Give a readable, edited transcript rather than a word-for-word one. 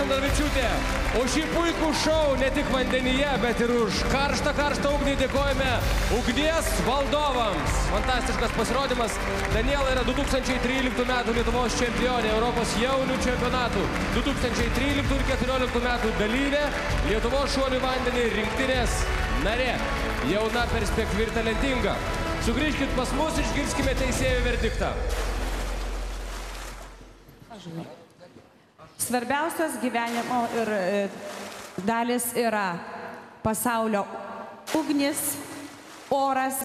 Žandavičiūtė. Už šį puikų šou ne tik vandenyje, bet ir už karštą ugnį dėkojame ugnies valdovams. Fantastiškas pasirodymas. Daniela yra 2013 metų Lietuvos čempionė, Europos jaunių čempionatų 2013 ir 2014 metų dalyvė, Lietuvos šuolių į vandenį rinktinės narė. Jauna, perspektyvi ir talentinga. Sugrįžkit pas mus, išgirskime teisėjų verdiktą. Svarbiausios gyvenimo ir dalis yra pasaulio ugnis, oras.